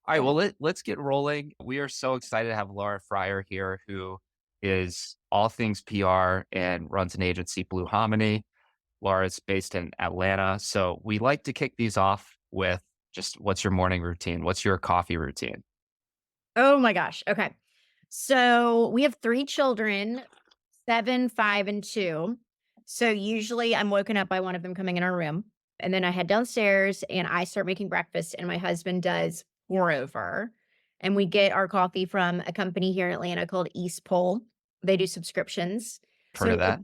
All right, well, let's get rolling. We are so excited to have Laura Fryer here, who is all things PR and runs an agency, Blue Hominy. Laura's based in Atlanta. So we like to kick these off with just what's your morning routine? What's your coffee routine? Oh my gosh. Okay. So we have 3 children, 7, 5, and 2. So usually I'm woken up by one of them coming in our room. And then I head downstairs and I start making breakfast, and my husband does pour over. And we get our coffee from a company here in Atlanta called East Pole. They do subscriptions. Heard of So that?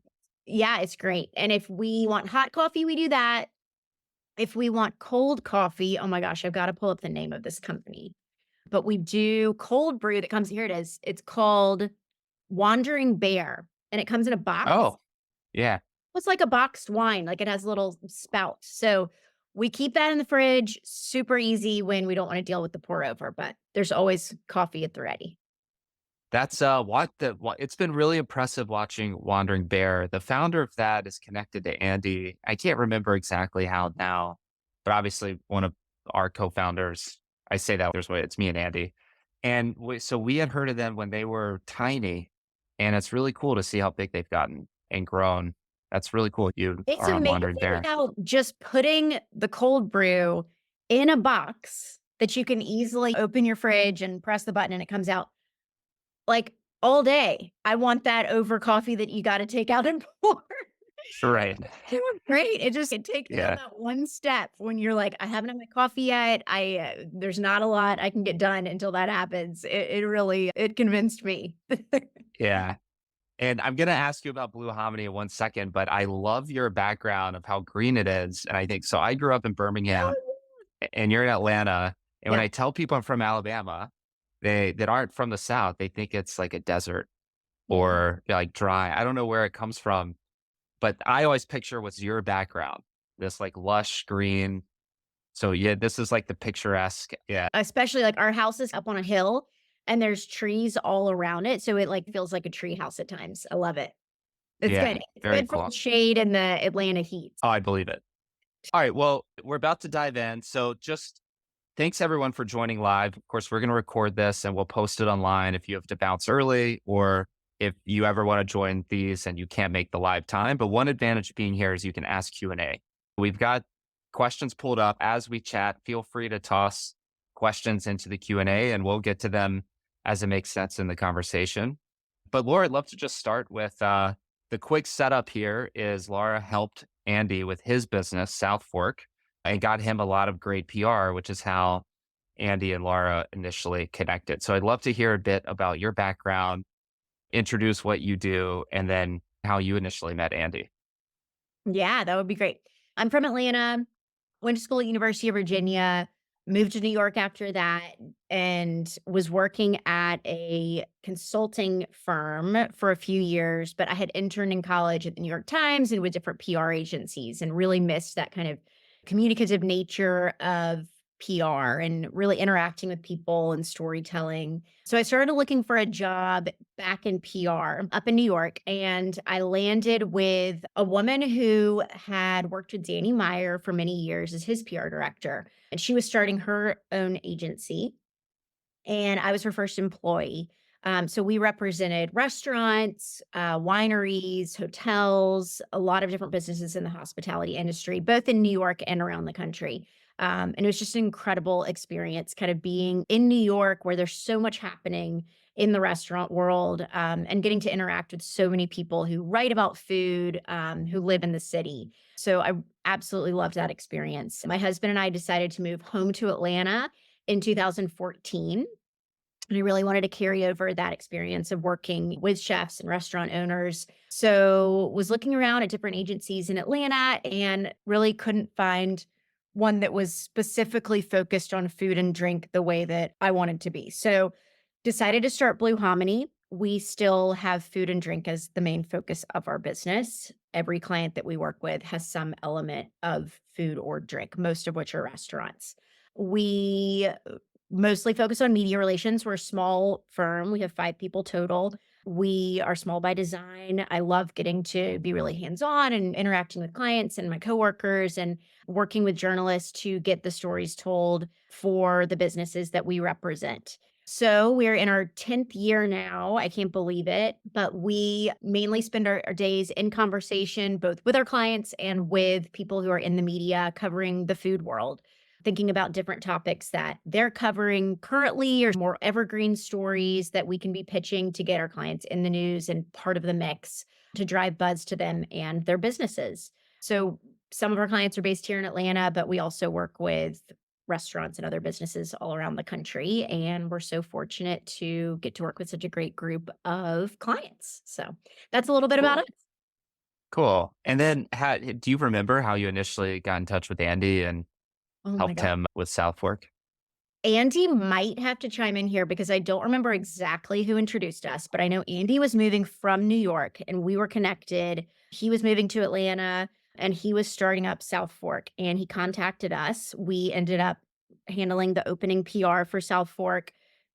yeah, it's great. And if we want hot coffee, we do that. If we want cold coffee, oh my gosh, I've got to pull up the name of this company. But we do cold brew that comes here it is. It's called Wandering Bear, and it comes in a box. Oh, yeah. It's like a boxed wine, like, it has a little spout. So, we keep that in the fridge, super easy when we don't wanna deal with the pour over, but there's always coffee at the ready. That's it's been really impressive watching Wandering Bear. The founder of that is connected to Andy. I can't remember exactly how now, but obviously one of our co-founders. I say that there's way it's me and Andy. And so we had heard of them when they were tiny, and it's really cool to see how big they've gotten and grown. That's really cool. You It's are on Wandering amazing Bear. how just putting the cold brew in a box that you can easily open your fridge and press the button and it comes out, like, all day. I want that over coffee that you gotta take out and pour. Right. It was great. It takes out Yeah. that one step when you're like, "I haven't had my coffee yet. There's not a lot I can get done until that happens." It really it convinced me. Yeah. And I'm gonna ask you about Blue Hominy in 1 second, but I love your background of how green it is. And I think so. I grew up in Birmingham, and you're in Atlanta. And when Yeah. I tell people I'm from Alabama, they that aren't from the South, they think it's like a desert Yeah. or like dry. I don't know where it comes from, but I always picture what's your background, this like lush green. So yeah, this is like the picturesque. Yeah, Especially, like, our house is up on a hill, and there's trees all around it, so it, like, feels like a tree house at times. I love it. It's yeah, good. It's very good for cool. the shade and the Atlanta heat. Oh, I believe it. All right, well, we're about to dive in. So just thanks everyone for joining live. Of course, we're going to record this and we'll post it online if you have to bounce early or if you ever want to join these and you can't make the live time. But one advantage of being here is you can ask Q&A. We've got questions pulled up as we chat. Feel free to toss questions into the Q&A and we'll get to them as it makes sense in the conversation. But Laura, I'd love to just start with the quick setup here is Laura helped Andy with his business, South Fork, and got him a lot of great PR, which is how Andy and Laura initially connected. So I'd love to hear a bit about your background, introduce what you do, and then how you initially met Andy. Yeah, that would be great. I'm from Atlanta, went to school at University of Virginia, moved to New York after that, and was working at a consulting firm for a few years, but I had interned in college at the New York Times and with different PR agencies and really missed that kind of communicative nature of PR and really interacting with people and storytelling. So I started looking for a job back in PR up in New York, and I landed with a woman who had worked with Danny Meyer for many years as his PR director, and she was starting her own agency, and I was her first employee. So we represented restaurants, wineries, hotels, a lot of different businesses in the hospitality industry, both in New York and around the country. And it was just an incredible experience, kind of being in New York where there's so much happening in the restaurant world, and getting to interact with so many people who write about food, who live in the city. So I absolutely loved that experience. My husband and I decided to move home to Atlanta in 2014. And I really wanted to carry over that experience of working with chefs and restaurant owners. So was looking around at different agencies in Atlanta and really couldn't find one that was specifically focused on food and drink the way that I wanted to be. So decided to start Blue Hominy. We still have food and drink as the main focus of our business. Every client that we work with has some element of food or drink, most of which are restaurants. We mostly focus on media relations. We're a small firm. We have 5 people total. We are small by design. I love getting to be really hands-on and interacting with clients and my coworkers and working with journalists to get the stories told for the businesses that we represent. So we're in our 10th year now. I can't believe it, but we mainly spend our days in conversation, both with our clients and with people who are in the media covering the food world, thinking about different topics that they're covering currently or more evergreen stories that we can be pitching to get our clients in the news and part of the mix to drive buzz to them and their businesses. So some of our clients are based here in Atlanta, but we also work with restaurants and other businesses all around the country. And we're so fortunate to get to work with such a great group of clients. So that's a little bit about Cool. us. Cool. And then do you remember how you initially got in touch with Andy and Oh my helped God. him with South Fork? Andy might have to chime in here because I don't remember exactly who introduced us, but I know Andy was moving from New York and we were connected. He was moving to Atlanta and he was starting up South Fork and he contacted us. We ended up handling the opening PR for South Fork.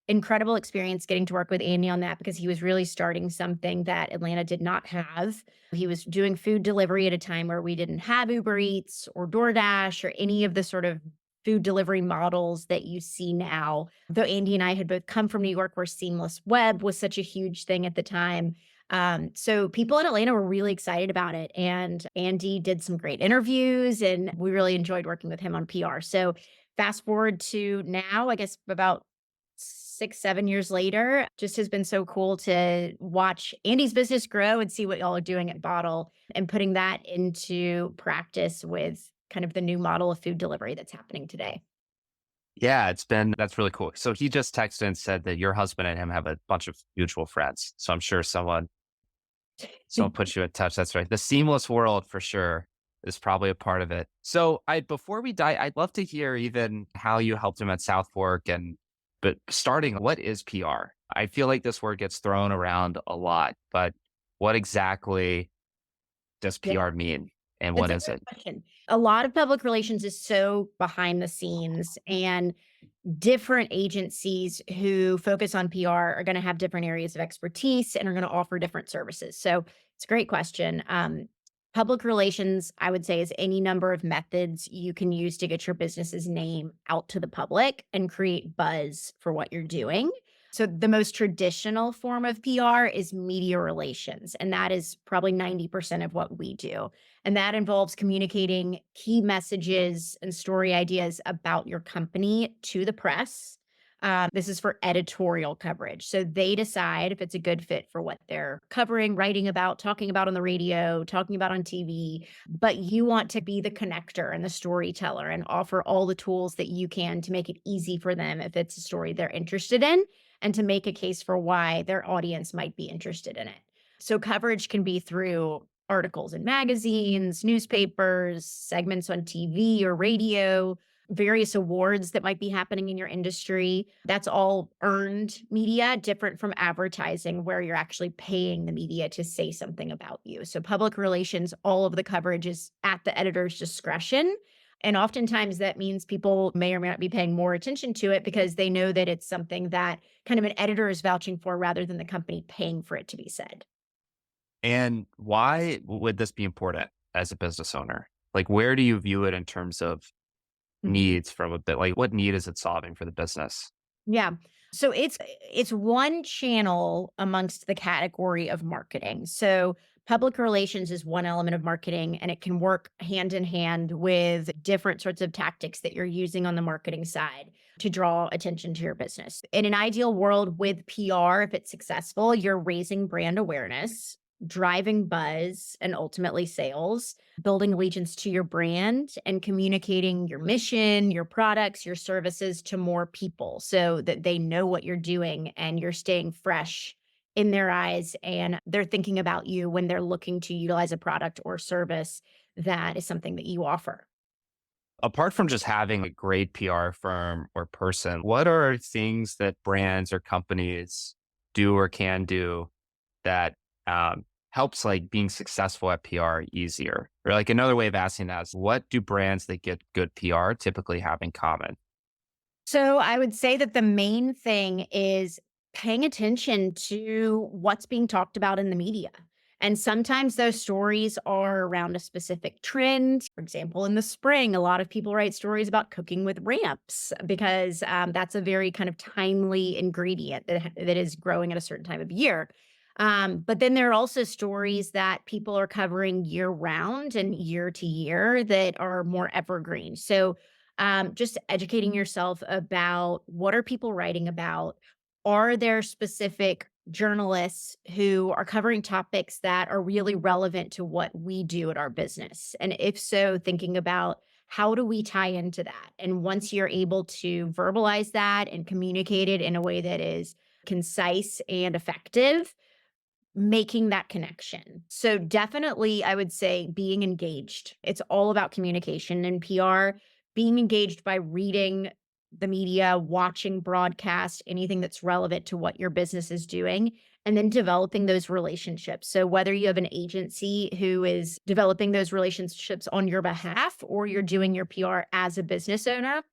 Incredible experience getting to work with Andy on that because he was really starting something that Atlanta did not have. He was doing food delivery at a time where we didn't have Uber Eats or DoorDash or any of the sort of food delivery models that you see now. Though Andy and I had both come from New York, where seamless web was such a huge thing at the time. So people in Atlanta were really excited about it. And Andy did some great interviews and we really enjoyed working with him on PR. So fast forward to now, I guess about 6, 7 years later, just has been so cool to watch Andy's business grow and see what y'all are doing at Bottle and putting that into practice with kind of the new model of food delivery that's happening today. Yeah, that's really cool. So he just texted and said that your husband and him have a bunch of mutual friends. So I'm sure someone put you in touch. That's right. The seamless world for sure is probably a part of it. So before we die, I'd love to hear even how you helped him at South Fork but starting, what is PR? I feel like this word gets thrown around a lot, but what exactly does Yeah. PR mean and It's what a is great it? question. A lot of public relations is so behind the scenes, and different agencies who focus on PR are going to have different areas of expertise and are going to offer different services. So it's a great question. Public relations, I would say, is any number of methods you can use to get your business's name out to the public and create buzz for what you're doing. So the most traditional form of PR is media relations, and that is probably 90% of what we do. And that involves communicating key messages and story ideas about your company to the press. This is for editorial coverage. So they decide if it's a good fit for what they're covering, writing about, talking about on the radio, talking about on TV. But you want to be the connector and the storyteller and offer all the tools that you can to make it easy for them if it's a story they're interested in and to make a case for why their audience might be interested in it. So coverage can be through articles in magazines, newspapers, segments on TV or radio, various awards that might be happening in your industry. That's all earned media, different from advertising, where you're actually paying the media to say something about you. So, public relations, all of the coverage is at the editor's discretion. And oftentimes that means people may or may not be paying more attention to it because they know that it's something that kind of an editor is vouching for rather than the company paying for it to be said. And why would this be important as a business owner? Like, where do you view it in terms of Mhm. needs from a bit? Like, what need is it solving for the business? Yeah. So it's one channel amongst the category of marketing. So public relations is one element of marketing and it can work hand in hand with different sorts of tactics that you're using on the marketing side to draw attention to your business. In an ideal world with PR, if it's successful, you're raising brand awareness, driving buzz and ultimately sales, building allegiance to your brand and communicating your mission, your products, your services to more people so that they know what you're doing and you're staying fresh in their eyes and they're thinking about you when they're looking to utilize a product or service that is something that you offer. Apart from just having a great PR firm or person, what are things that brands or companies do or can do that helps like being successful at PR easier? Or like another way of asking that is, what do brands that get good PR typically have in common? So I would say that the main thing is paying attention to what's being talked about in the media. And sometimes those stories are around a specific trend. For example, in the spring, a lot of people write stories about cooking with ramps because that's a very kind of timely ingredient that is growing at a certain time of year. But then there are also stories that people are covering year round and year to year that are more evergreen. So just educating yourself about what are people writing about, are there specific journalists who are covering topics that are really relevant to what we do at our business? And if so, thinking about how do we tie into that? And once you're able to verbalize that and communicate it in a way that is concise and effective, making that connection. So definitely I would say being engaged. It's all about communication and PR, being engaged by reading the media, watching broadcast, anything that's relevant to what your business is doing, and then developing those relationships. So whether you have an agency who is developing those relationships on your behalf or you're doing your PR as a business owner,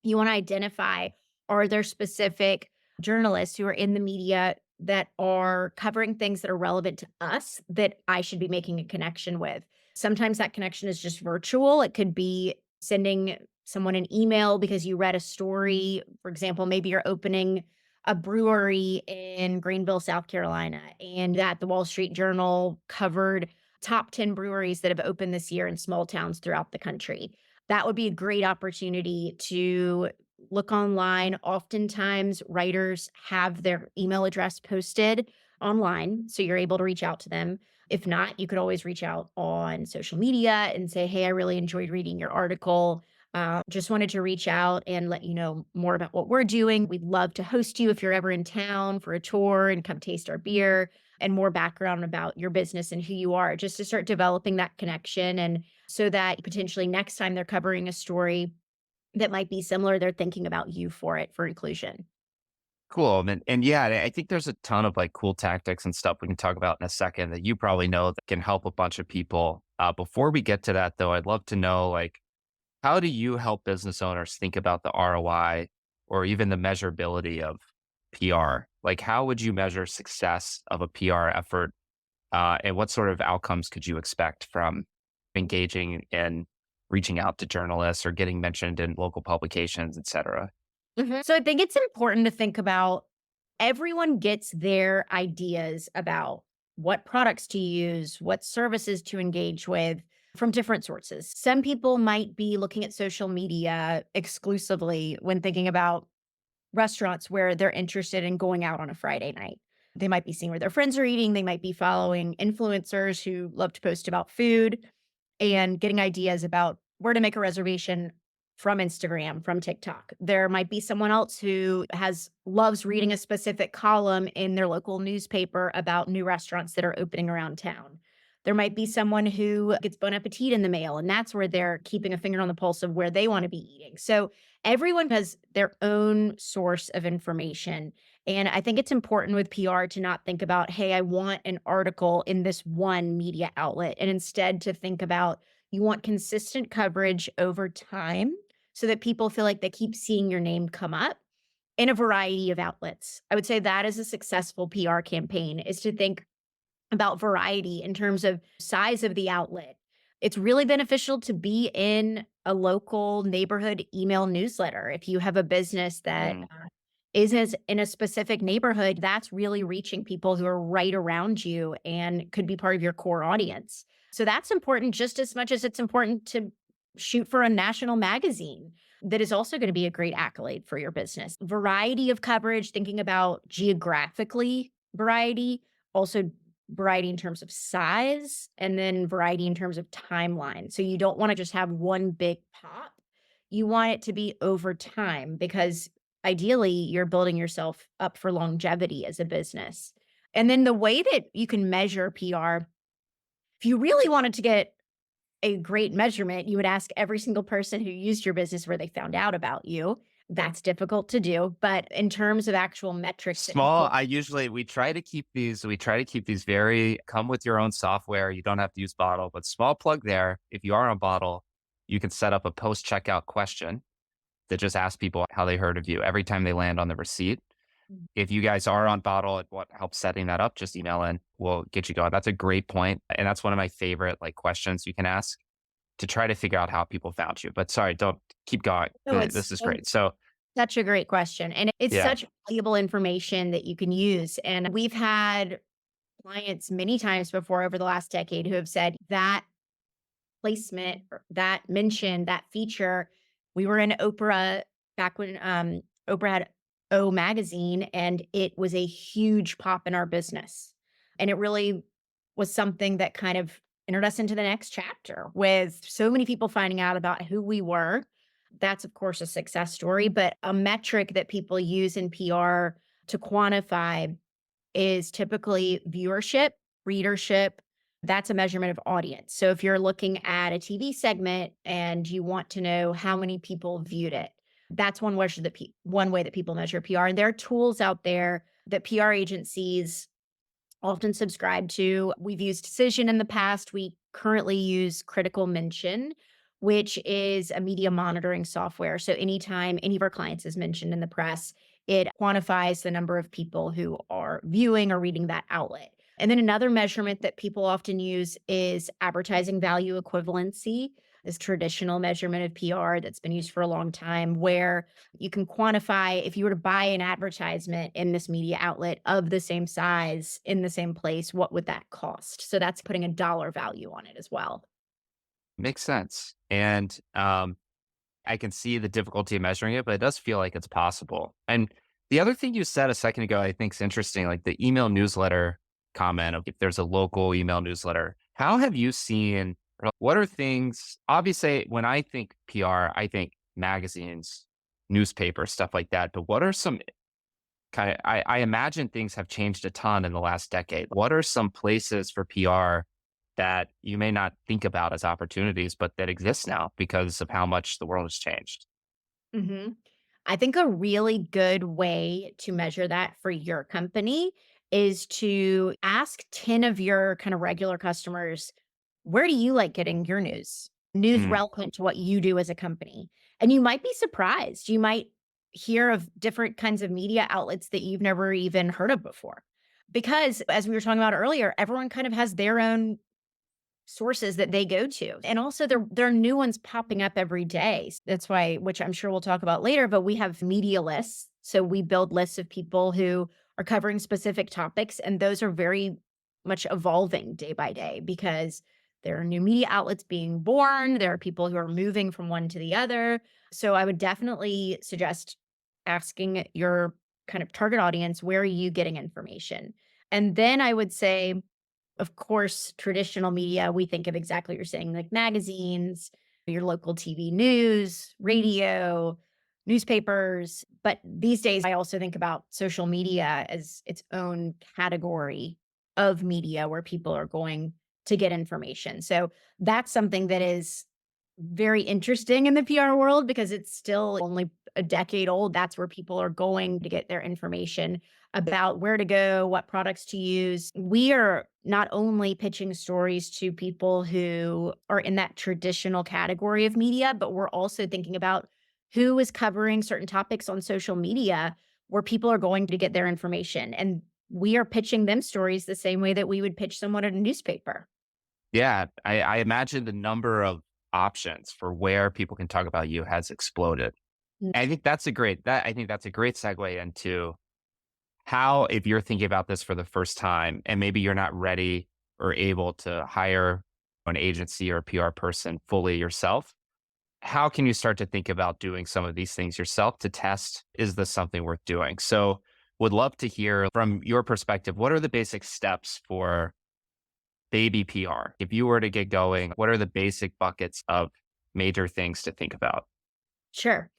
you want to identify, are there specific journalists who are in the media that are covering things that are relevant to us that I should be making a connection with? Sometimes that connection is just virtual. It could be sending someone an email because you read a story. For example, maybe you're opening a brewery in Greenville, South Carolina, and that the Wall Street Journal covered top 10 breweries that have opened this year in small towns throughout the country. That would be a great opportunity to look online. Oftentimes, writers have their email address posted online, so you're able to reach out to them. If not, you could always reach out on social media and say, "Hey, I really enjoyed reading your article. Just wanted to reach out and let you know more about what we're doing. We'd love to host you if you're ever in town for a tour and come taste our beer and more background about your business and who you are," just to start developing that connection. And so that potentially next time they're covering a story that might be similar, they're thinking about you for it for inclusion. Cool. And yeah, I think there's a ton of like cool tactics and stuff we can talk about in a second that you probably know that can help a bunch of people. Before we get to that though, I'd love to know like, how do you help business owners think about the ROI or even the measurability of PR? Like, how would you measure success of a PR effort? And what sort of outcomes could you expect from engaging in reaching out to journalists or getting mentioned in local publications, et cetera? So I think it's important to think about everyone gets their ideas about what products to use, what services to engage with from different sources. Some people might be looking at social media exclusively when thinking about restaurants where they're interested in going out on a Friday night. They might be seeing where their friends are eating. They might be following influencers who love to post about food and getting ideas about where to make a reservation from Instagram, from TikTok. There might be someone else who has loves reading a specific column in their local newspaper about new restaurants that are opening around town. There might be someone who gets Bon Appetit in the mail, and that's where they're keeping a finger on the pulse of where they want to be eating. So everyone has their own source of information. And I think it's important with PR to not think about, hey, I want an article in this one media outlet, and instead to think about you want consistent coverage over time so that people feel like they keep seeing your name come up in a variety of outlets. I would say that is a successful PR campaign is to think about variety in terms of size of the outlet. It's really beneficial to be in a local neighborhood email newsletter. If you have a business that Mm. is as in a specific neighborhood, that's really reaching people who are right around you and could be part of your core audience. So that's important just as much as it's important to shoot for a national magazine that is also going to be a great accolade for your business. Variety of coverage, thinking about geographically variety, also variety in terms of size, and then variety in terms of timeline. So you don't want to just have one big pop. You want it to be over time because ideally you're building yourself up for longevity as a business. And then the way that you can measure PR, if you really wanted to get a great measurement, you would ask every single person who used your business where they found out about you. That's difficult to do, but in terms of actual metrics that Small, people. I usually we try to keep these very come with your own software. You don't have to use Bottle, but small plug there. If you are on Bottle, you can set up a post checkout question that just asks people how they heard of you every time they land on the receipt. If you guys are on bottle and what helps setting that up, just email in. We'll get you going. That's a great point, and that's one of my favorite like questions you can ask to try to figure out how people found you. But sorry, don't keep going. No, it's This is so great. So such a great question, and it's yeah, such valuable information that you can use, and we've had clients many times before over the last decade who have said that placement or that mention, that feature. We were in Oprah back when Oprah had O magazine, and it was a huge pop in our business. And it really was something that kind of entered us into the next chapter with so many people finding out about who we were. That's, of course, a success story, but a metric that people use in PR to quantify is typically viewership, readership. That's a measurement of audience. So if you're looking at a TV segment and you want to know how many people viewed it, that's one way that people measure PR. And there are tools out there that PR agencies often subscribe to. We've used Decision in the past. We currently use Critical Mention, which is a media monitoring software. So anytime any of our clients is mentioned in the press, it quantifies the number of people who are viewing or reading that outlet. And then another measurement that people often use is advertising value equivalency, this traditional measurement of PR that's been used for a long time, where you can quantify if you were to buy an advertisement in this media outlet of the same size in the same place, what would that cost? So that's putting a dollar value on it as well. makes sense. And I can see the difficulty of measuring it, but it does feel like it's possible. And the other thing you said a second ago, I think is interesting, like the email newsletter comment of if there's a local email newsletter. How have you seen, or what are things, obviously, when I think PR, I think magazines, newspapers, stuff like that. But what are some kind of, I imagine things have changed a ton in the last decade. What are some places for PR that you may not think about as opportunities, but that exist now because of how much the world has changed? Mhm. I think a really good way to measure that for your company is to ask 10 of your kind of regular customers, where do you like getting your news? News Mm, relevant to what you do as a company. And you might be surprised. You might hear of different kinds of media outlets that you've never even heard of before. Because as we were talking about earlier, everyone kind of has their own sources that they go to. And also there are new ones popping up every day. That's why, which I'm sure we'll talk about later, but we have media lists. So we build lists of people who are covering specific topics, and those are very much evolving day by day because there are new media outlets being born. There are people who are moving from one to the other. So I would definitely suggest asking your kind of target audience, where are you getting information? And then I would say, of course, traditional media, we think of exactly what you're saying, like magazines, your local TV news, radio, newspapers. But these days, I also think about social media as its own category of media where people are going to get information. So that's something that is very interesting in the PR world because it's still only a decade old. That's where people are going to get their information about where to go, what products to use. We are not only pitching stories to people who are in that traditional category of media, but we're also thinking about who is covering certain topics on social media where people are going to get their information. And we are pitching them stories the same way that we would pitch someone at a newspaper. yeah, I imagine the number of options for where people can talk about you has exploded. Mm. And I think that's a great segue into how, if you're thinking about this for the first time and maybe you're not ready or able to hire an agency or a PR person fully yourself, how can you start to think about doing some of these things yourself to test, is this something worth doing? So would love to hear from your perspective, what are the basic steps for baby PR? If you were to get going, what are the basic buckets of major things to think about? Sure.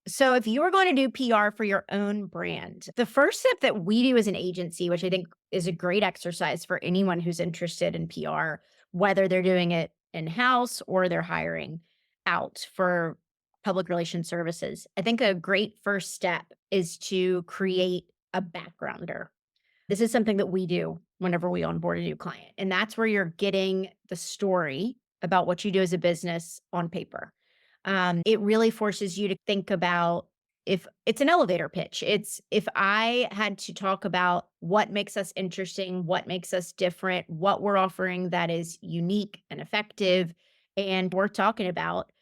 So if you were going to do PR for your own brand, the first step that we do as an agency, which I think is a great exercise for anyone who's interested in PR, whether they're doing it in-house or they're hiring out for public relations services, I think a great first step is to create a backgrounder. This is something that we do whenever we onboard a new client. And that's where you're getting the story about what you do as a business on paper. It really forces you to think about if it's an elevator pitch, it's if I had to talk about what makes us interesting, what makes us different, what we're offering that is unique and effective and worth talking about,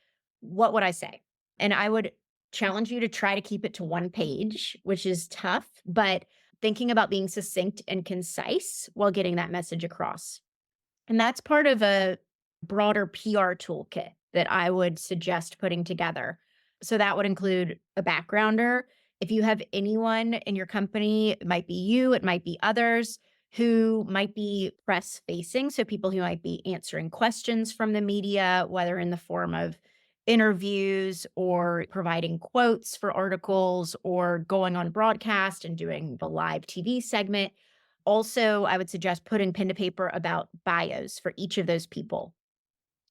what would I say? And I would challenge you to try to keep it to one page, which is tough, but thinking about being succinct and concise while getting that message across. And that's part of a broader PR toolkit that I would suggest putting together. So that would include a backgrounder. If you have anyone in your company, it might be you, it might be others who might be press facing. So people who might be answering questions from the media, whether in the form of interviews or providing quotes for articles or going on broadcast and doing the live TV segment. Also, I would suggest putting pen to paper about bios for each of those people.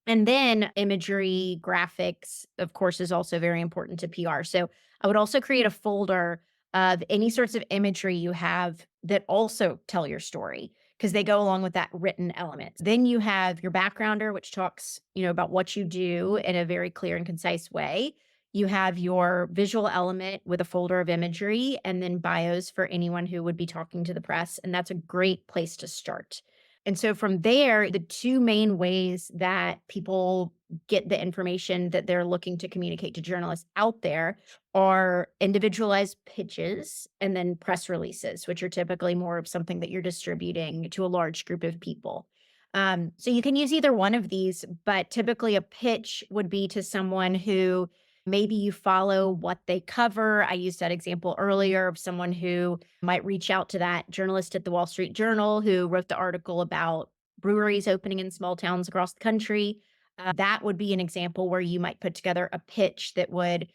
And then imagery, graphics, of course, is also very important to PR. So I would also create a folder of any sorts of imagery you have that also tell your story because they go along with that written element. Then you have your backgrounder, which talks, about what you do in a very clear and concise way. You have your visual element with a folder of imagery and then bios for anyone who would be talking to the press. And that's a great place to start. And so from there, the two main ways that people get the information that they're looking to communicate to journalists out there are individualized pitches and then press releases, which are typically more of something that you're distributing to a large group of people. So you can use either one of these, but typically a pitch would be to someone who maybe you follow what they cover. I used that example earlier of someone who might reach out to that journalist at the Wall Street Journal who wrote the article about breweries opening in small towns across the country. That would be an example where you might put together a pitch that would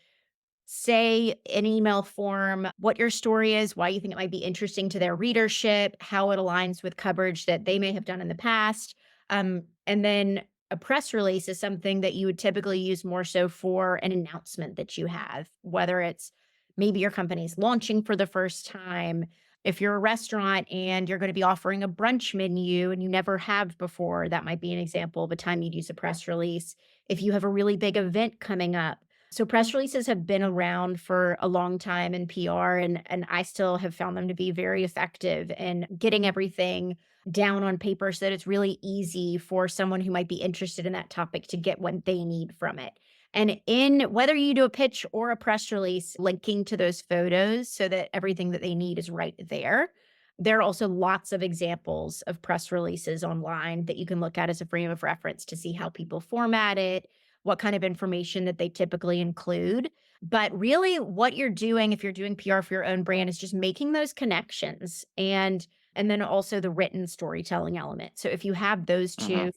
say in email form what your story is, why you think it might be interesting to their readership, how it aligns with coverage that they may have done in the past. And then a press release is something that you would typically use more so for an announcement that you have, whether it's maybe your company's launching for the first time. If you're a restaurant and you're going to be offering a brunch menu and you never have before, that might be an example of a time you'd use a press release. If you have a really big event coming up, so press releases have been around for a long time in PR and I still have found them to be very effective in getting everything down on paper so that it's really easy for someone who might be interested in that topic to get what they need from it. And in whether you do a pitch or a press release, linking to those photos so that everything that they need is right there. There are also lots of examples of press releases online that you can look at as a frame of reference to see how people format it, what kind of information that they typically include. But really, what you're doing if you're doing PR for your own brand is just making those connections and then also the written storytelling element. So if you have those Mhm. two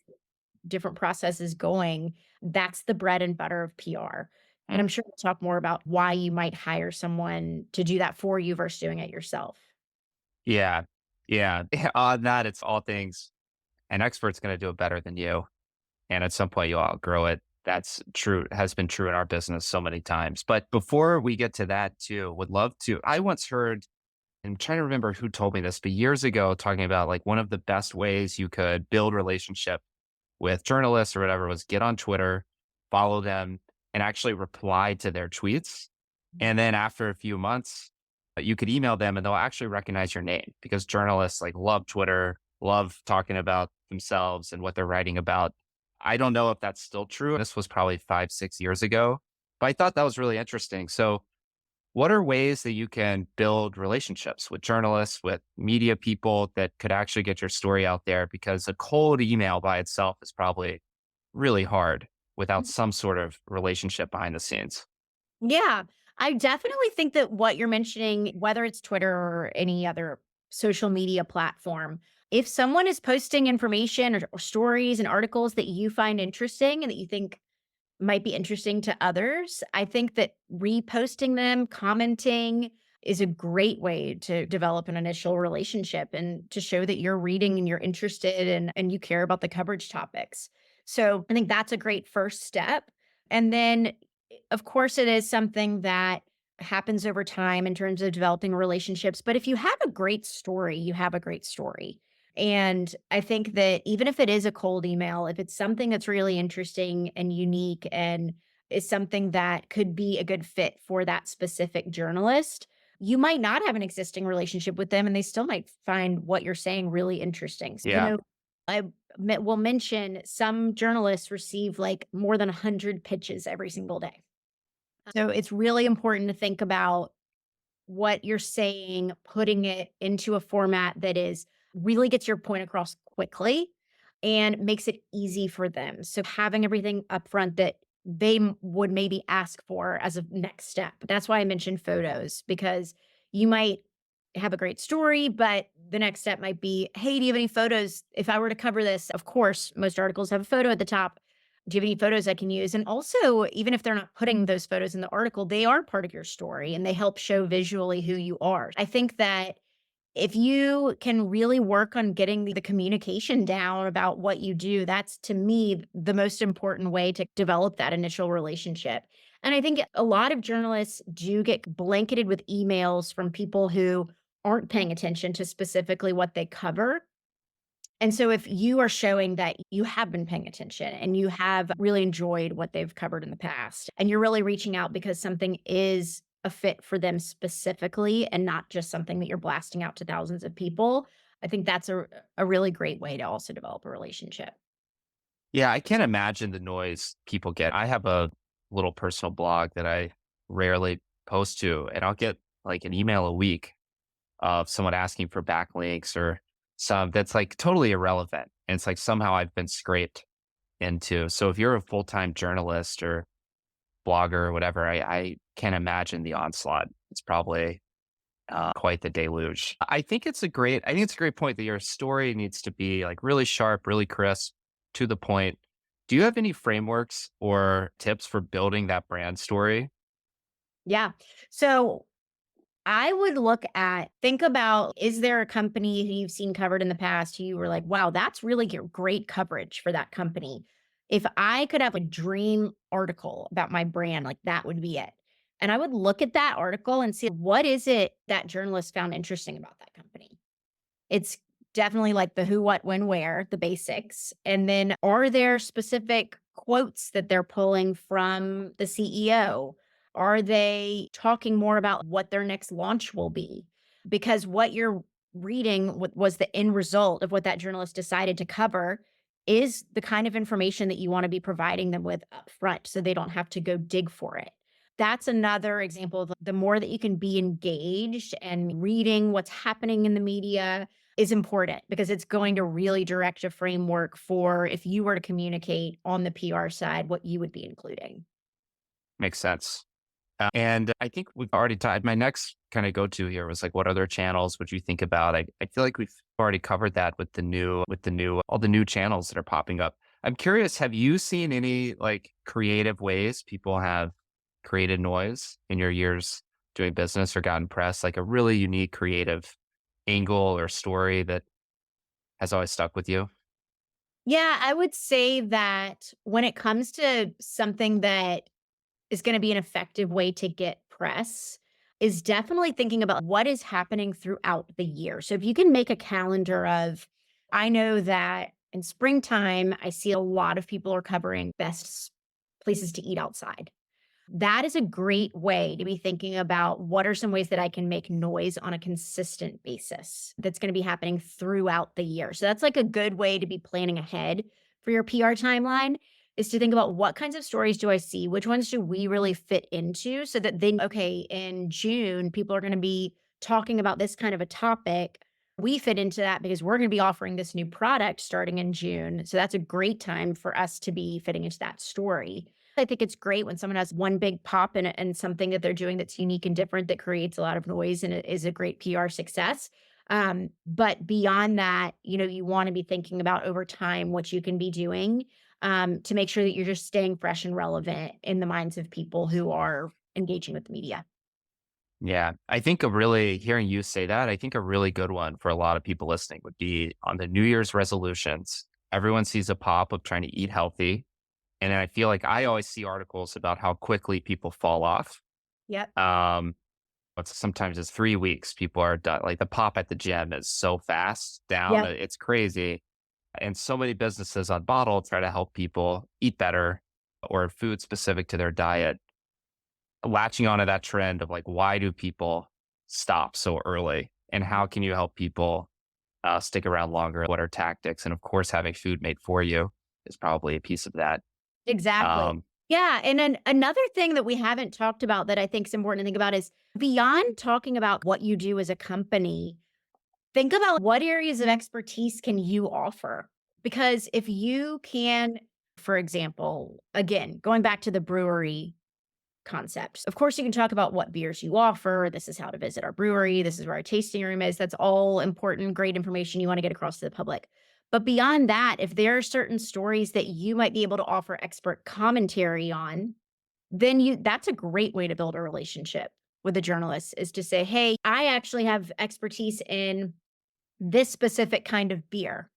different processes going, that's the bread and butter of PR. And I'm sure we'll talk more about why you might hire someone to do that for you versus doing it yourself. Yeah. Yeah. On that, it's all things an expert's going to do it better than you. And at some point, you'll outgrow it. That's true, has been true in our business so many times. But before we get to that, too, would love to. I once heard, and I'm trying to remember who told me this, but years ago, talking about like one of the best ways you could build relationship with journalists or whatever was get on Twitter, follow them, and actually reply to their tweets. And then after a few months, you could email them and they'll actually recognize your name because journalists like love Twitter, love talking about themselves and what they're writing about. I don't know if that's still true. This was probably 5, 6 years ago, but I thought that was really interesting. So, what are ways that you can build relationships with journalists, with media people that could actually get your story out there? Because a cold email by itself is probably really hard without some sort of relationship behind the scenes. Yeah, I definitely think that what you're mentioning, whether it's Twitter or any other social media platform, if someone is posting information or stories and articles that you find interesting and that you think might be interesting to others, I think that reposting them, commenting is a great way to develop an initial relationship and to show that you're reading and you're interested and you care about the coverage topics. So I think that's a great first step. And then, of course, it is something that happens over time in terms of developing relationships. But if you have a great story, you have a great story. And I think that even if it is a cold email, if it's something that's really interesting and unique and is something that could be a good fit for that specific journalist. You might not have an existing relationship with them and they still might find what you're saying really interesting. Yeah. I will mention some journalists receive like more than 100 pitches every single day. So it's really important to think about what you're saying, putting it into a format that is really gets your point across quickly and makes it easy for them. So having everything up front that they would maybe ask for as a next step. That's why I mentioned photos because you might have a great story, but the next step might be, hey, do you have any photos? If I were to cover this, of course, most articles have a photo at the top. Do you have any photos I can use? And also, even if they're not putting those photos in the article, they are part of your story and they help show visually who you are. I think that if you can really work on getting the communication down about what you do, that's to me the most important way to develop that initial relationship. And I think a lot of journalists do get blanketed with emails from people who aren't paying attention to specifically what they cover. And so if you are showing that you have been paying attention and you have really enjoyed what they've covered in the past, and you're really reaching out because something is a fit for them specifically and not just something that you're blasting out to thousands of people, I think that's a really great way to also develop a relationship. Yeah, I can't imagine the noise people get. I have a little personal blog that I rarely post to, and I'll get like an email a week of someone asking for backlinks or some that's like totally irrelevant. And it's like somehow I've been scraped into. So if you're a full time journalist or blogger or whatever, I can't imagine the onslaught. It's probably quite the deluge. I think it's a great point that your story needs to be like really sharp, really crisp, to the point. Do you have any frameworks or tips for building that brand story? Yeah. So I would think about, is there a company who you've seen covered in the past who you were like, wow, that's really great coverage for that company. If I could have a dream article about my brand, like that would be it. And I would look at that article and see what is it that journalist found interesting about that company. It's definitely like the who, what, when, where, the basics. And then are there specific quotes that they're pulling from the CEO? Are they talking more about what their next launch will be? Because what you're reading was the end result of what that journalist decided to cover is the kind of information that you want to be providing them with up front so they don't have to go dig for it. That's another example of the more that you can be engaged and reading what's happening in the media is important because it's going to really direct a framework for if you were to communicate on the PR side, what you would be including. Makes sense. And I think we've already talked. My next kind of go to here was like, what other channels would you think about? I feel like we've already covered that with all the new channels that are popping up. I'm curious, have you seen any like creative ways people have created noise in your years doing business or gotten press, like a really unique creative angle or story that has always stuck with you? Yeah, I would say that when it comes to something that is going to be an effective way to get press is definitely thinking about what is happening throughout the year. So if you can make a calendar of, I know that in springtime, I see a lot of people are covering places to eat outside. That is a great way to be thinking about what are some ways that I can make noise on a consistent basis that's going to be happening throughout the year. So that's like a good way to be planning ahead for your PR timeline is to think about what kinds of stories do I see? Which ones do we really fit into so that then, okay, in June, people are going to be talking about this kind of a topic. We fit into that because we're going to be offering this new product starting in June. So that's a great time for us to be fitting into that story. I think it's great when someone has one big pop and something that they're doing that's unique and different that creates a lot of noise and it is a great PR success. But beyond that, you want to be thinking about over time what you can be doing to make sure that you're just staying fresh and relevant in the minds of people who are engaging with the media. Yeah, hearing you say that, I think a really good one for a lot of people listening would be on the New Year's resolutions. Everyone sees a pop of trying to eat healthy. And then I feel like I always see articles about how quickly people fall off. Yep. Um, sometimes it's 3 weeks. People are done. Like the pop at the gym is so fast down. Yep. It's crazy. And so many businesses on bottle try to help people eat better or food specific to their diet, latching onto that trend of like, why do people stop so early? And how can you help people stick around longer? What are tactics? And of course, having food made for you is probably a piece of that. Exactly. Um, Yeah, and then another thing that we haven't talked about that I think is important to think about is beyond talking about what you do as a company, think about what areas of expertise can you offer? Because if you can, for example, again, going back to the brewery concept, of course, you can talk about what beers you offer. This is how to visit our brewery. This is where our tasting room is. That's all important, great information you want to get across to the public. But beyond that, if there are certain stories that you might be able to offer expert commentary on, then you that's a great way to build a relationship with a journalist is to say, "Hey, I actually have expertise in this specific kind of beer.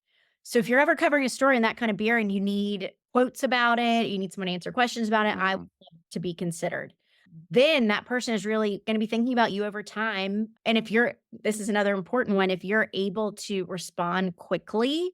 So if you're ever covering a story in that kind of beer and you need quotes about it, you need someone to answer questions about it, I would mhm. love to be considered." Then that person is really going to be thinking about you over time. And if you're, this is another important one, if you're able to respond quickly,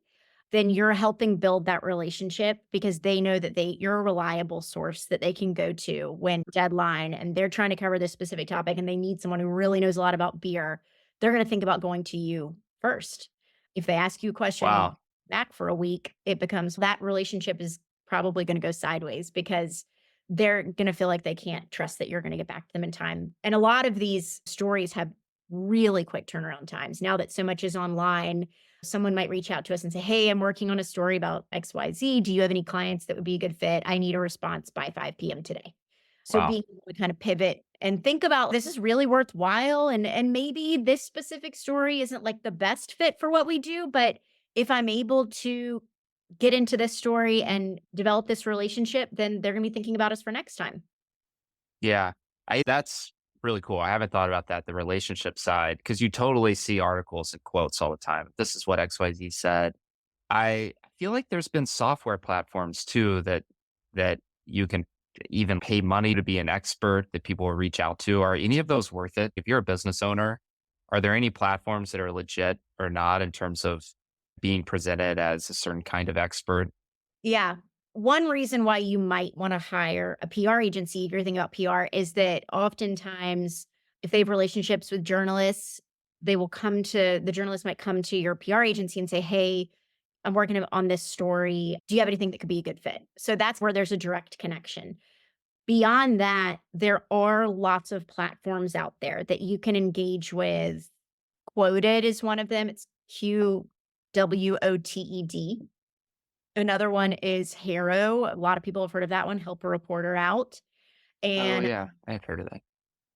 then you're helping build that relationship because they know that you're a reliable source that they can go to when deadline and they're trying to cover this specific topic and they need someone who really knows a lot about beer. They're going to think about going to you first. If they ask you a question and you Wow. back for a week, it becomes that relationship is probably going to go sideways because they're going to feel like they can't trust that you're going to get back to them in time. And a lot of these stories have really quick turnaround times. Now that so much is online, someone might reach out to us and say, "Hey, I'm working on a story about XYZ. Do you have any clients that would be a good fit? I need a response by 5 p.m. today." So Wow. being able to kind of pivot and think about this is really worthwhile and maybe this specific story isn't like the best fit for what we do, but if I'm able to get into this story and develop this relationship, then they're gonna be thinking about us for next time. Yeah. That's really cool. I haven't thought about that, the relationship side, because you totally see articles and quotes all the time. This is what XYZ said. I feel like there's been software platforms too that you can even pay money to be an expert that people will reach out to. Are any of those worth it? If you're a business owner, are there any platforms that are legit or not in terms of being presented as a certain kind of expert? Yeah. One reason why you might wanna hire a PR agency if you're thinking about PR is that oftentimes, if they have relationships with journalists, the journalist might come to your PR agency and say, "Hey, I'm working on this story. Do you have anything that could be a good fit?" So that's where there's a direct connection. Beyond that, there are lots of platforms out there that you can engage with. Quoted is one of them. It's QWOTED. Another one is Harrow. A lot of people have heard of that one, Help a Reporter Out. Oh And yeah, I've heard of that.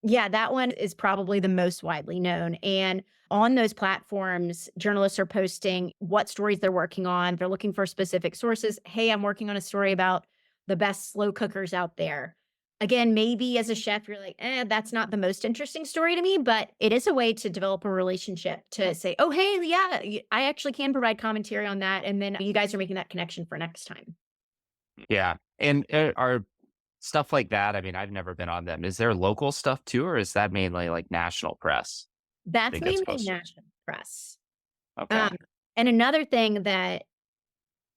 yeah, that one is probably the most widely known. And on those platforms, journalists are posting what stories they're working on. They're looking for specific sources. "Hey, I'm working on a story about the best slow cookers out there." Again, maybe as a chef, you're like, that's not the most interesting story to me, but it is a way to develop a relationship to say, "Oh, hey, yeah, I actually can provide commentary on that." And then you guys are making that connection for next time. Yeah. And are stuff like that, I mean, I've never been on them. Is there local stuff too, or is that mainly like national press That's that gets mainly posted? national press. Okay. Um, and another thing that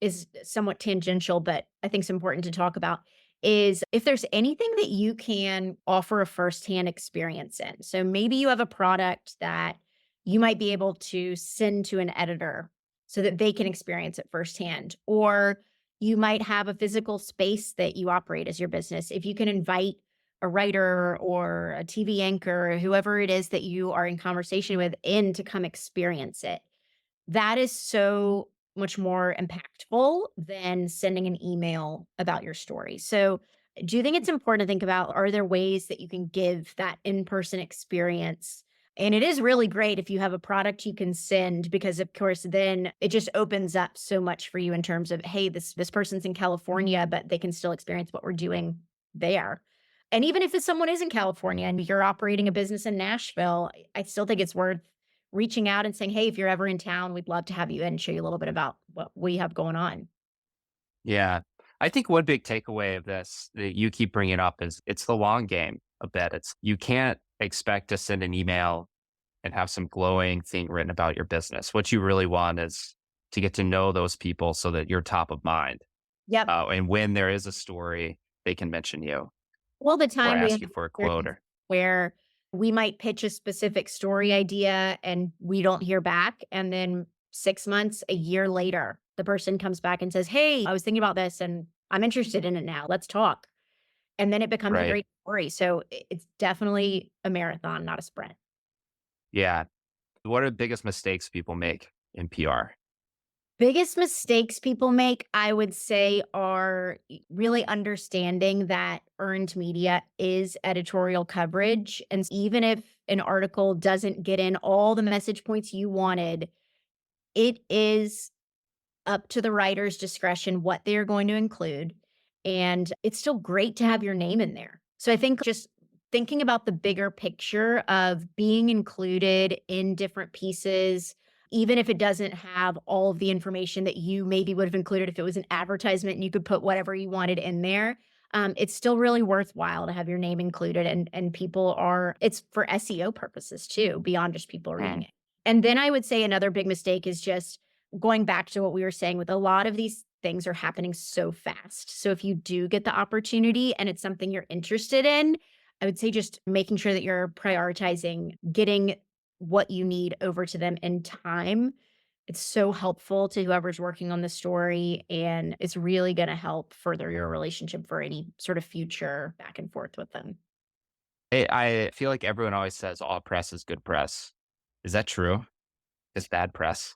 is somewhat tangential, but I think it's important to talk about is if there's anything that you can offer a firsthand experience in. So maybe you have a product that you might be able to send to an editor so that they can experience it firsthand. Or you might have a physical space that you operate as your business. If you can invite a writer or a TV anchor, or whoever it is that you are in conversation with, in to come experience it, that is so much more impactful than sending an email about your story. So, do you think it's important to think about, are there ways that you can give that in-person experience? And it is really great if you have a product you can send because of course then it just opens up so much for you in terms of, hey, this person's in California, but they can still experience what we're doing there. And even if it's someone is in California and you're operating a business in Nashville, I still think it's worth reaching out and saying, "Hey, if you're ever in town, we'd love to have you in and show you a little bit about what we have going on." Yeah. I think one big takeaway of this that you keep bringing up is it's the long game a bit. It's you can't expect to send an email and have some glowing thing written about your business. What you really want is to get to know those people so that you're top of mind. Yep. And when there is a story, they can mention you All the or time we have ask you for a quote experience or where we might pitch a specific story idea and we don't hear back, and then 6 months, a year later, the person comes back and says, "Hey, I was thinking about this and I'm interested in it now. Let's talk." And then it becomes a right. great story. So it's definitely a marathon, not a sprint. Yeah. What are the biggest mistakes people make in PR? Biggest mistakes people make, I would say, are really understanding that earned media is editorial coverage. And even if an article doesn't get in all the message points you wanted, it is up to the writer's discretion what they're going to include, and it's still great to have your name in there. So I think just thinking about the bigger picture of being included in different pieces, even if it doesn't have all of the information that you maybe would have included if it was an advertisement and you could put whatever you wanted in there, it's still really worthwhile to have your name included, and people are it's for SEO purposes too, beyond just people reading Mm, it. And then I would say another big mistake is just going back to what we were saying with a lot of these things are happening so fast. So if you do get the opportunity and it's something you're interested in, I would say just making sure that you're prioritizing getting what you need over to them in time. It's so helpful to whoever's working on the story, and it's really going to help further your relationship for any sort of future back and forth with them. I feel like everyone always says all press is good press. Is that true? Is bad press?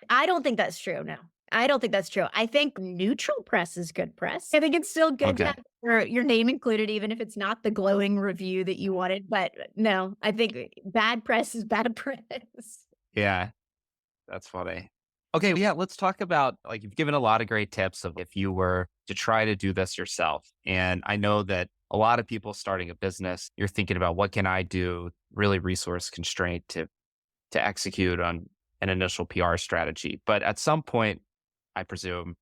I don't think that's true, no. I don't think that's true. I think neutral press is good press. I think it's still good to Okay. have your name included even if it's not the glowing review that you wanted, but no, I think bad press is bad press. Yeah, that's funny. Okay, yeah, let's talk about like you've given a lot of great tips of if you were to try to do this yourself. And I know that a lot of people starting a business, you're thinking about what can I do, really resource constraint to execute on an initial PR strategy. But at some point, I presume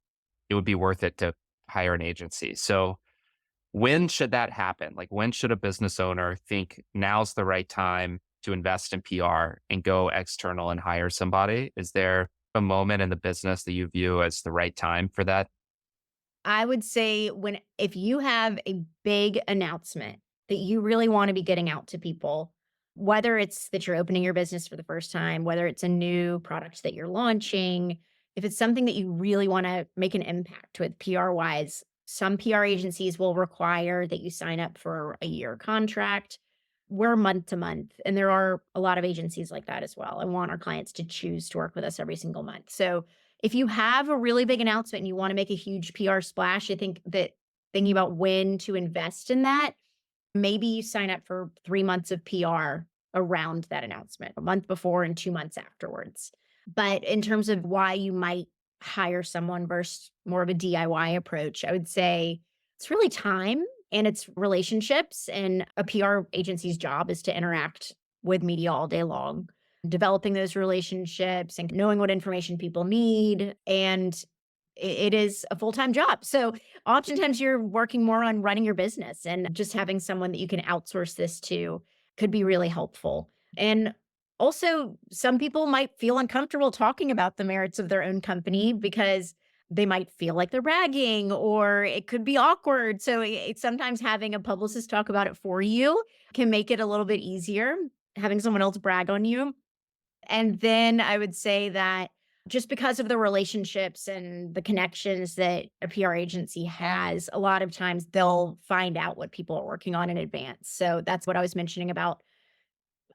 it would be worth it to hire an agency. So when should that happen? Like, when should a business owner think now's the right time to invest in PR and go external and hire somebody? Is there a moment in the business that you view as the right time for that? I would say when if you have a big announcement that you really wanna be getting out to people, whether it's that you're opening your business for the first time, whether it's a new product that you're launching, if it's something that you really wanna make an impact with PR-wise, some PR agencies will require that you sign up for a year contract. We're month to month, and there are a lot of agencies like that as well. I want our clients to choose to work with us every single month. So if you have a really big announcement and you wanna make a huge PR splash, I think that thinking about when to invest in that, maybe you sign up for 3 months of PR around that announcement, a month before and 2 months afterwards. But in terms of why you might hire someone versus more of a DIY approach, I would say it's really time and it's relationships, and a PR agency's job is to interact with media all day long, developing those relationships and knowing what information people need, and it is a full-time job. So oftentimes you're working more on running your business, and just having someone that you can outsource this to could be really helpful. And also, some people might feel uncomfortable talking about the merits of their own company because they might feel like they're bragging or it could be awkward. So it's sometimes having a publicist talk about it for you can make it a little bit easier, having someone else brag on you. And then I would say that just because of the relationships and the connections that a PR agency has, a lot of times they'll find out what people are working on in advance. So that's what I was mentioning about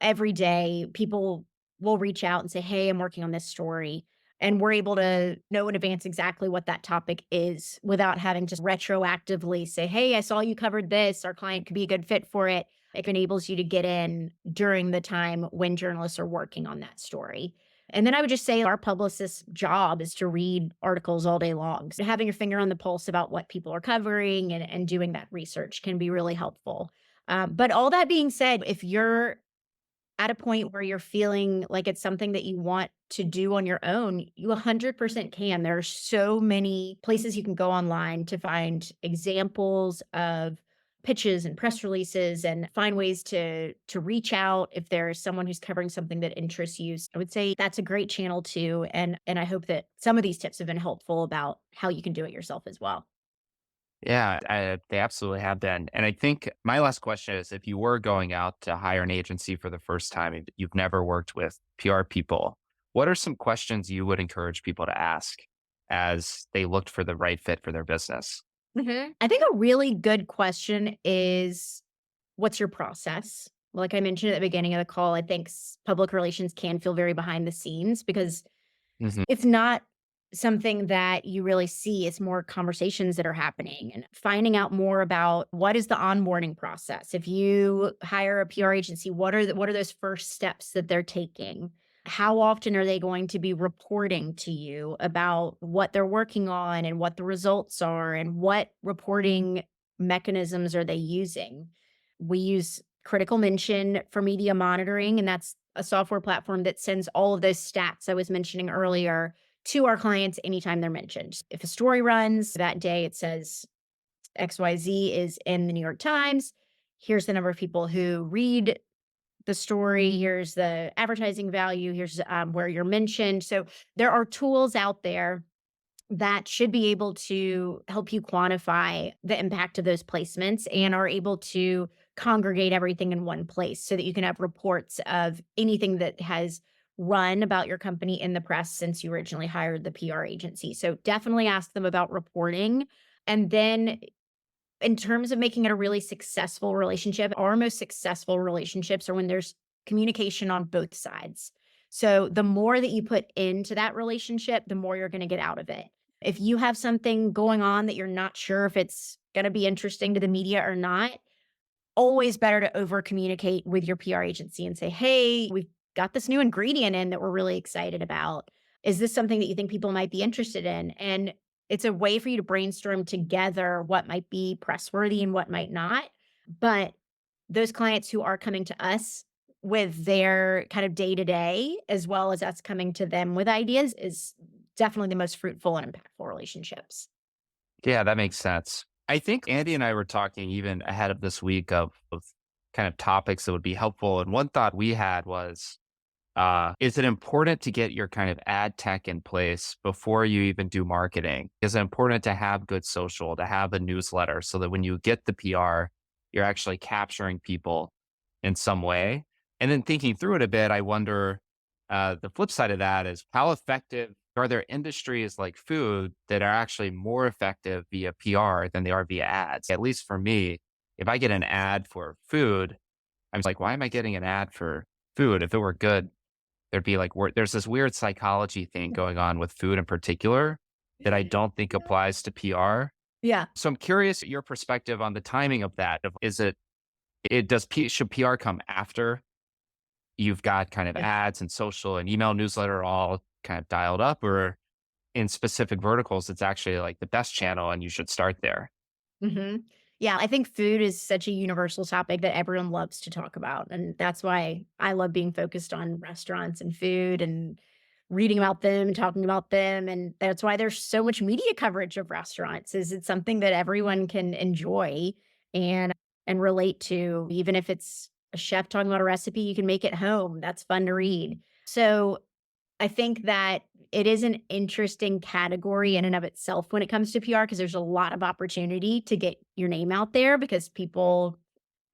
every day. People will reach out and say, "Hey, I'm working on this story." And we're able to know in advance exactly what that topic is without having to retroactively say, "Hey, I saw you covered this. Our client could be a good fit for it." It enables you to get in during the time when journalists are working on that story. And then I would just say our publicist's job is to read articles all day long. So having your finger on the pulse about what people are covering and doing that research can be really helpful. But all that being said, if you're at a point where you're feeling like it's something that you want to do on your own, you 100% can. There are so many places you can go online to find examples of pitches and press releases and find ways to reach out if there's someone who's covering something that interests you. So I would say that's a great channel too, and I hope that some of these tips have been helpful about how you can do it yourself as well. Yeah, they absolutely have been. And I think my last question is if you were going out to hire an agency for the first time, and you've never worked with PR people, what are some questions you would encourage people to ask as they looked for the right fit for their business? I think a really good question is, what's your process? Like I mentioned at the beginning of the call, I think public relations can feel very behind the scenes because Hmm. it's not something that you really see. It's more conversations that are happening and finding out more about what is the onboarding process. If you hire a PR agency, what are those first steps that they're taking? How often are they going to be reporting to you about what they're working on and what the results are and what reporting mechanisms are they using? We use Critical Mention for media monitoring, and that's a software platform that sends all of those stats I was mentioning earlier to our clients anytime they're mentioned. If a story runs that day, it says XYZ is in the New York Times. Here's the number of people who read the story. Here's the advertising value. Here's where you're mentioned. So there are tools out there that should be able to help you quantify the impact of those placements and are able to congregate everything in one place so that you can have reports of anything that has run about your company in the press since you originally hired the PR agency. So definitely ask them about reporting. And then in terms of making it a really successful relationship, our most successful relationships are when there's communication on both sides. So the more that you put into that relationship, the more you're going to get out of it. If you have something going on that you're not sure if it's going to be interesting to the media or not, always better to over communicate with your PR agency and say, "Hey, we've got this new ingredient in that we're really excited about. Is this something that you think people might be interested in?" And it's a way for you to brainstorm together what might be pressworthy and what might not. But those clients who are coming to us with their kind of day to day, as well as us coming to them with ideas, is definitely the most fruitful and impactful relationships. Yeah, that makes sense. I think Andy and I were talking even ahead of this week of kind of topics that would be helpful. And one thought we had was, is it important to get your kind of ad tech in place before you even do marketing? Is it important to have good social, to have a newsletter so that when you get the PR, you're actually capturing people in some way? And then thinking through it a bit, I wonder the flip side of that is how effective are there industries like food that are actually more effective via PR than they are via ads? At least for me, if I get an ad for food, I'm like, why am I getting an ad for food? If it were good, there'd be like there's this weird psychology thing going on with food in particular that I don't think applies to PR. Yeah. So I'm curious your perspective on the timing of that. Is should PR come after you've got kind of ads and social and email newsletter all kind of dialed up, or in specific verticals, it's actually like the best channel and you should start there? Mhm. Yeah, I think food is such a universal topic that everyone loves to talk about, and that's why I love being focused on restaurants and food and reading about them and talking about them, and that's why there's so much media coverage of restaurants, is it's something that everyone can enjoy and relate to, even if it's a chef talking about a recipe you can make at home, that's fun to read. So I think that it is an interesting category in and of itself when it comes to PR because there's a lot of opportunity to get your name out there because people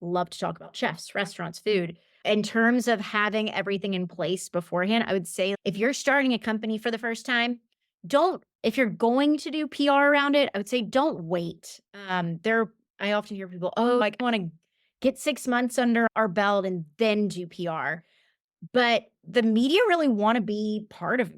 love to talk about chefs, restaurants, food. In terms of having everything in place beforehand, I would say if you're starting a company for the first time, if you're going to do PR around it, I would say don't wait. I often hear people, oh, like, I want to get 6 months under our belt and then do PR. But the media really wanna be part of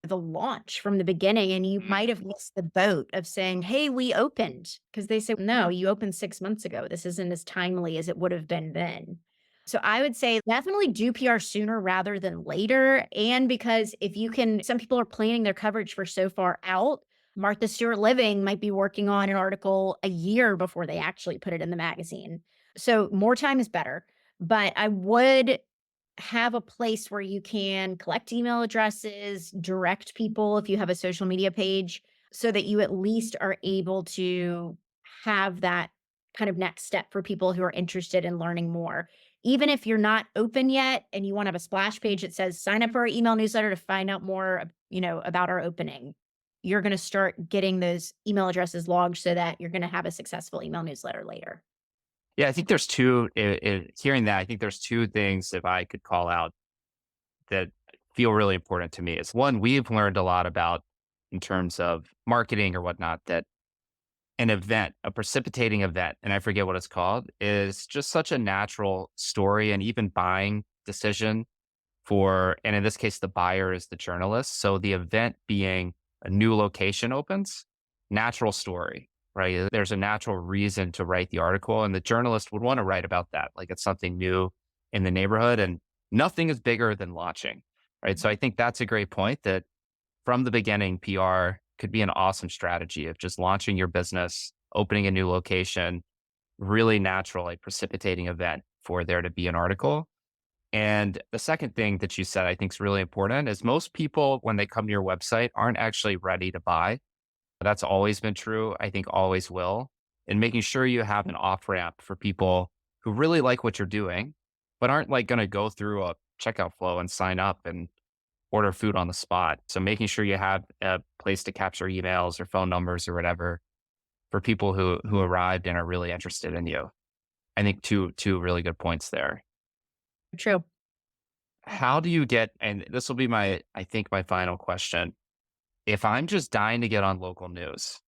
the launch from the beginning, and you might have missed the boat of saying, "Hey, we opened," because they say, "No, you opened 6 months ago. This isn't as timely as it would have been then." So I would say definitely do PR sooner rather than later, and because if you can some people are planning their coverage for so far out. Martha Stewart Living might be working on an article a year before they actually put it in the magazine. So more time is better, but I would have a place where you can collect email addresses, direct people if you have a social media page, so that you at least are able to have that kind of next step for people who are interested in learning more. Even if you're not open yet and you want to have a splash page that says sign up for our email newsletter to find out more, about our opening. you're going to start getting those email addresses logged so that you're going to have a successful email newsletter later. Yeah, I think there's two. Hearing that, I think there's two things if I could call out that feel really important to me. It's one we've learned a lot about in terms of marketing or whatnot. That an event, a precipitating event, and I forget what it's called, is just such a natural story and even buying decision for, and in this case, the buyer is the journalist. So the event being a new location opens, natural story, right? There's a natural reason to write the article, and the journalist would want to write about that. Like it's something new in the neighborhood, and nothing is bigger than launching, right? So I think that's a great point that from the beginning, PR could be an awesome strategy of just launching your business, opening a new location, really natural, like precipitating event for there to be an article. And the second thing that you said I think is really important is most people, when they come to your website, aren't actually ready to buy. That's always been true. I think always will. And making sure you have an off ramp for people who really like what you're doing, but aren't like going to go through a checkout flow and sign up and order food on the spot. So making sure you have a place to capture emails or phone numbers or whatever for people who arrived and are really interested in you. I think two really good points there. True. How do you get, and this will be my, I think, my final question. If I'm just dying to get on local news,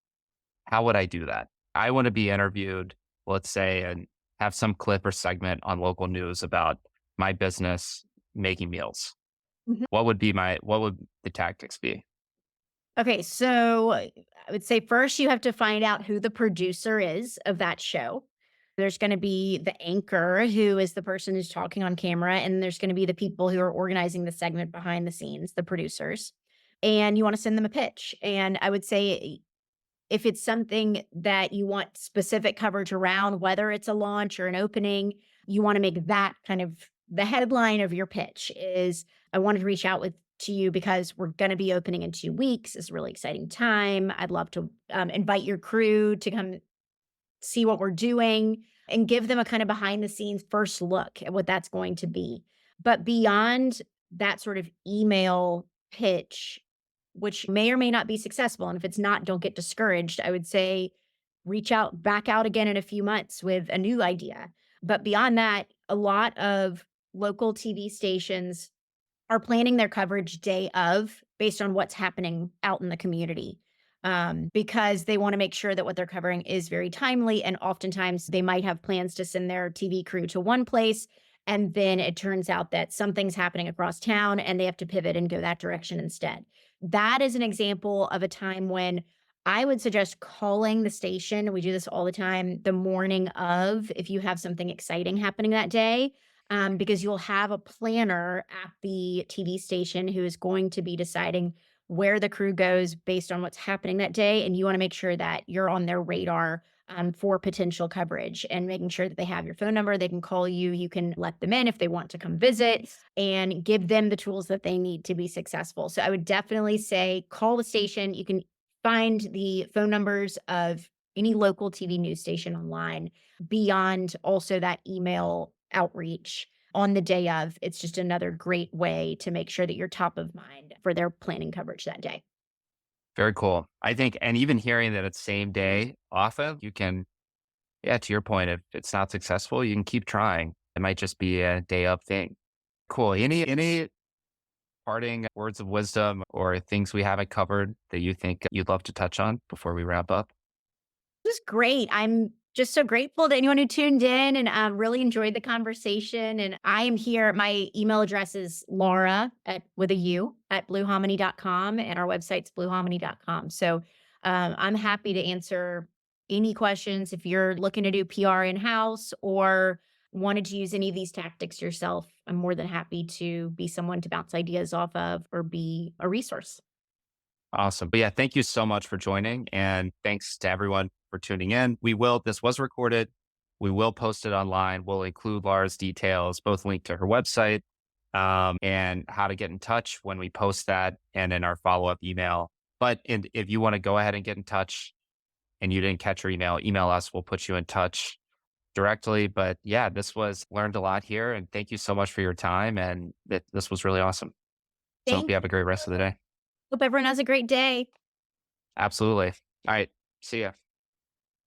how would I do that? I want to be interviewed, let's say, and have some clip or segment on local news about my business making meals. What would the tactics be? Okay, so I would say first you have to find out who the producer is of that show. There's going to be the anchor, who is the person who's talking on camera, and there's going to be the people who are organizing the segment behind the scenes, the producers. And you want to send them a pitch. And I would say if it's something that you want specific coverage around, whether it's a launch or an opening, you want to make that kind of the headline of your pitch is I wanted to reach out with to you because we're going to be opening in 2 weeks. It's a really exciting time. I'd love to invite your crew to come see what we're doing and give them a kind of behind the scenes first look at what that's going to be. But beyond that sort of email pitch, which may or may not be successful, and if it's not, don't get discouraged. I would say reach out back out again in a few months with a new idea. But beyond that, a lot of local TV stations are planning their coverage day of based on what's happening out in the community, because they want to make sure that what they're covering is very timely. And oftentimes they might have plans to send their TV crew to one place. And then it turns out that something's happening across town and they have to pivot and go that direction instead. That is an example of a time when I would suggest calling the station. We do this all the time the morning of, if you have something exciting happening that day, because you'll have a planner at the TV station who is going to be deciding where the crew goes based on what's happening that day. And you want to make sure that you're on their radar for potential coverage and making sure that they have your phone number. They can call you. You can let them in if they want to come visit and give them the tools that they need to be successful. So I would definitely say call the station. You can find the phone numbers of any local TV news station online beyond also that email outreach on the day of. It's just another great way to make sure that you're top of mind for their planning coverage that day. Very cool. I think, and even hearing that it's same day often, you can, yeah, to your point, if it's not successful, you can keep trying. It might just be a day up thing. Cool. Any parting words of wisdom or things we haven't covered that you think you'd love to touch on before we wrap up? It was great. I'm just so grateful to anyone who tuned in and really enjoyed the conversation. And I am here. My email address is Laura with a U at bluehominy.com, and our website's bluehominy.com. So I'm happy to answer any questions if you're looking to do PR in house or wanted to use any of these tactics yourself. I'm more than happy to be someone to bounce ideas off of or be a resource. Awesome. But yeah, thank you so much for joining. And thanks to everyone for tuning in. This was recorded. We will post it online. We'll include Laura's details, both linked to her website and how to get in touch when we post that and in our follow up email. If you want to go ahead and get in touch and you didn't catch your email, email us. We'll put you in touch directly. But yeah, learned a lot here. And thank you so much for your time. And this was really awesome. So hope Thank you you. have a great rest of the day. Hope everyone has a great day. Absolutely. All right. See ya.